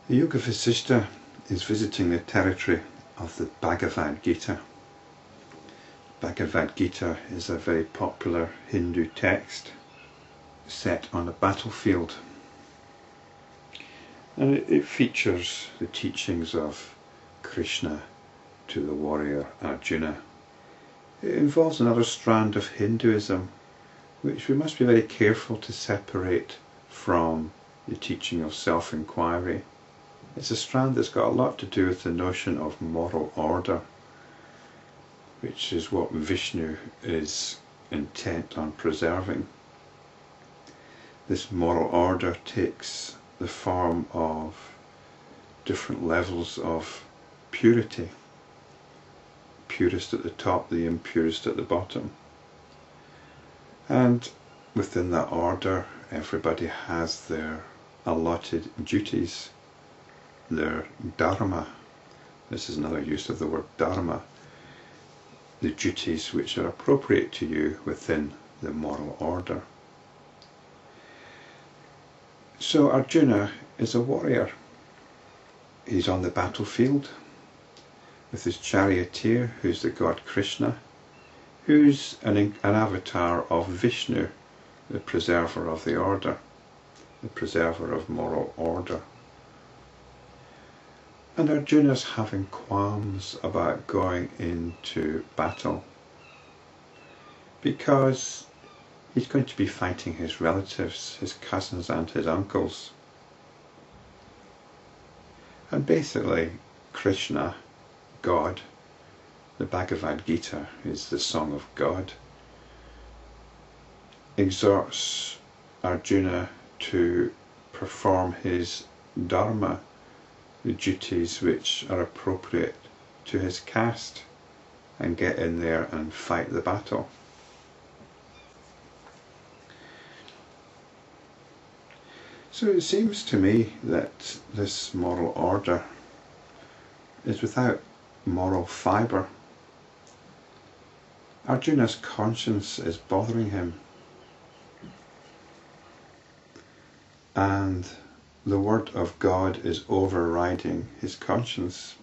The Yoga Vasistha is visiting the territory of the Bhagavad Gita. Bhagavad Gita is a very popular Hindu text set on a battlefield, and it features the teachings of Krishna to the warrior Arjuna. It involves another strand of Hinduism which we must be very careful to separate from the teaching of self-inquiry. It's a strand that's got a lot to do with the notion of moral order, which is what Vishnu is intent on preserving. This moral order takes the form of different levels of purity. Purest at the top, the impurest at the bottom. And within that order, everybody has their allotted duties, their dharma. This is another use of the word dharma. The duties which are appropriate to you within the moral order. So Arjuna is a warrior. He's on the battlefield with his charioteer, who's the god Krishna, who's an avatar of Vishnu, the preserver of the order, the preserver of moral order. And Arjuna's having qualms about going into battle because he's going to be fighting his relatives, his cousins and his uncles. And basically Krishna, God, the Bhagavad Gita is the song of God, exhorts Arjuna to perform his dharma, the duties which are appropriate to his caste, and get in there and fight the battle. So it seems to me that this moral order is without moral fibre. Arjuna's conscience is bothering him, and the word of God is overriding his conscience.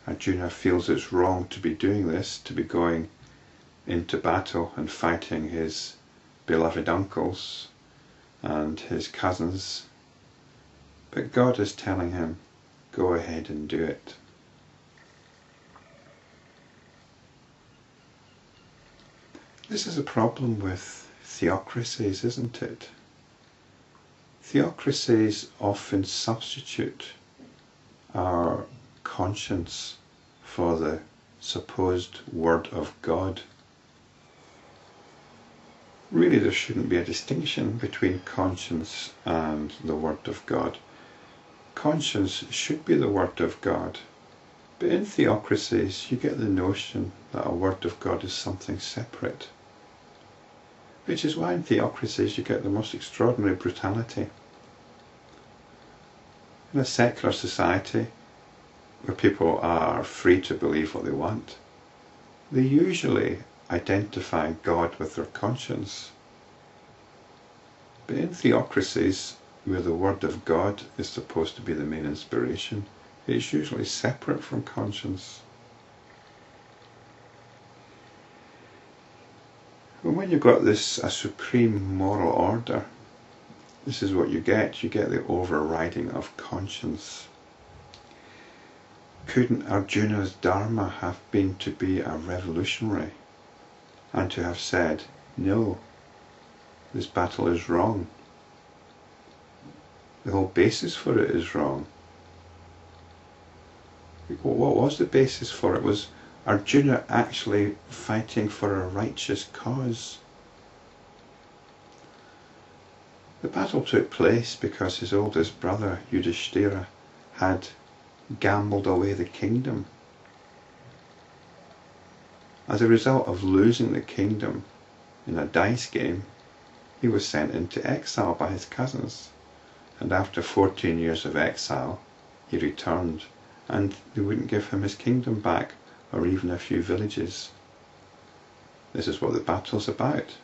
Arjuna feels it's wrong to be doing this, to be going into battle and fighting his beloved uncles and his cousins, but God is telling him, go ahead and do it. This is a problem with theocracies, isn't it? Theocracies often substitute our conscience for the supposed word of God. Really, there shouldn't be a distinction between conscience and the word of God. Conscience should be the word of God, but in theocracies you get the notion that a word of God is something separate, which is why in theocracies you get the most extraordinary brutality. In a secular society where people are free to believe what they want, they usually identify God with their conscience. But in theocracies where the word of God is supposed to be the main inspiration, it's usually separate from conscience. And when you've got this, a supreme moral order, this is what you get. You get the overriding of conscience. Couldn't Arjuna's dharma have been to be a revolutionary and to have said, no, this battle is wrong. The whole basis for it is wrong. What was the basis for it? Was Arjuna actually fighting for a righteous cause? The battle took place because his oldest brother, Yudhishthira, had gambled away the kingdom. As a result of losing the kingdom in a dice game, he was sent into exile by his cousins, and after 14 years of exile he returned, and they wouldn't give him his kingdom back or even a few villages. This is what the battle's about.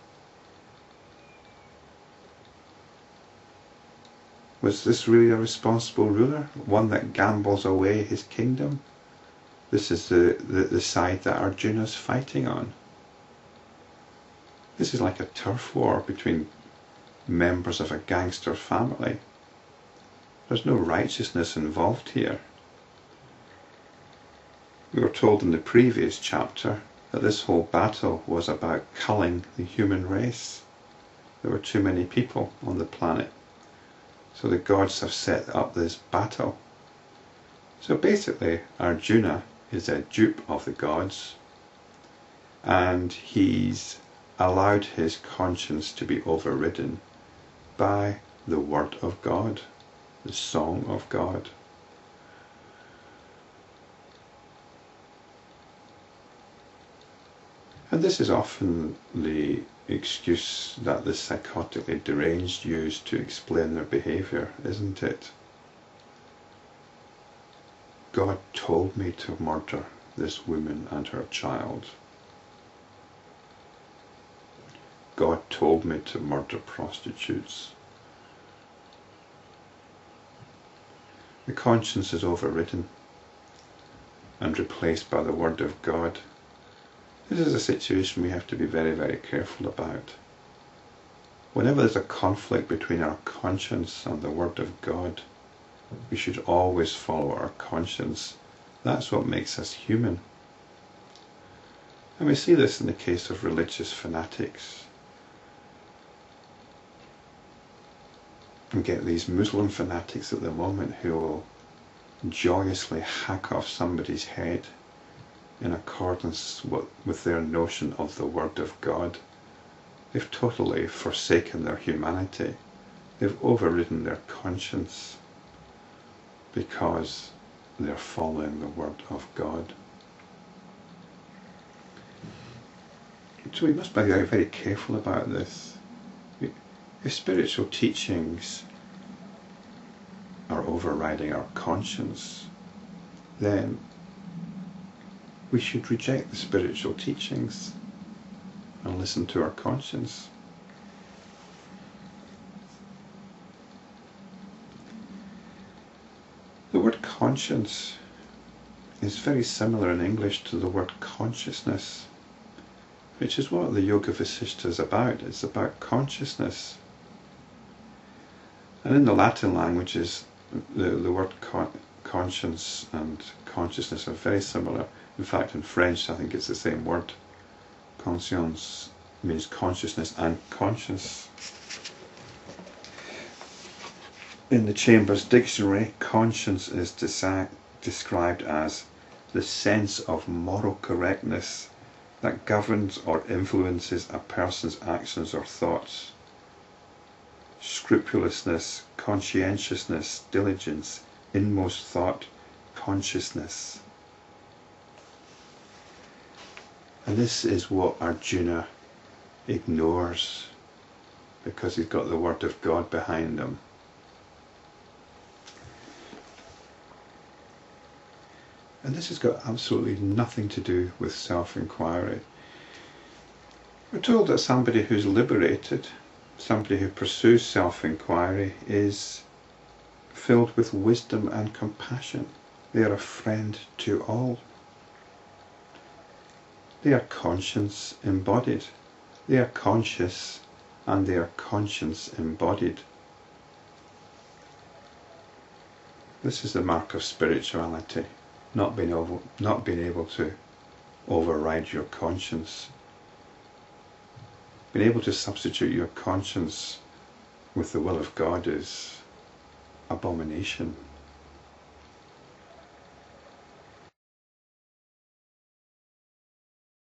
Was this really a responsible ruler? One that gambles away his kingdom? This is the side that Arjuna's fighting on. This is like a turf war between members of a gangster family. There's no righteousness involved here. We were told in the previous chapter that this whole battle was about culling the human race. There were too many people on the planet. So the gods have set up this battle. So basically, Arjuna is a dupe of the gods, and he's allowed his conscience to be overridden by the word of God, the song of God. And this is often the excuse that the psychotically deranged use to explain their behaviour, isn't it? God told me to murder this woman and her child. God told me to murder prostitutes. The conscience is overridden and replaced by the word of God. This is a situation we have to be very, very careful about. Whenever there's a conflict between our conscience and the word of God, we should always follow our conscience. That's what makes us human. And we see this in the case of religious fanatics. We get these Muslim fanatics at the moment who will joyously hack off somebody's head in accordance with their notion of the word of God. They've totally forsaken their humanity. They've overridden their conscience because they're following the word of God. So we must be very, very careful about this. If spiritual teachings are overriding our conscience, then we should reject the spiritual teachings and listen to our conscience. The word conscience is very similar in English to the word consciousness, which is what the Yoga Vasistha is about. It's about consciousness. And in the Latin languages, the word conscience and consciousness are very similar. In fact, in French, I think it's the same word. Conscience means consciousness and conscience. In the Chambers Dictionary, conscience is described as the sense of moral correctness that governs or influences a person's actions or thoughts. Scrupulousness, conscientiousness, diligence, inmost thought, consciousness. And this is what Arjuna ignores because he's got the word of God behind him. And this has got absolutely nothing to do with self-inquiry. We're told that somebody who's liberated, somebody who pursues self-inquiry, is filled with wisdom and compassion. They are a friend to all. They are conscience embodied. They are conscious and they are conscience embodied. This is the mark of spirituality, not being able to override your conscience. Being able to substitute your conscience with the will of God is abomination.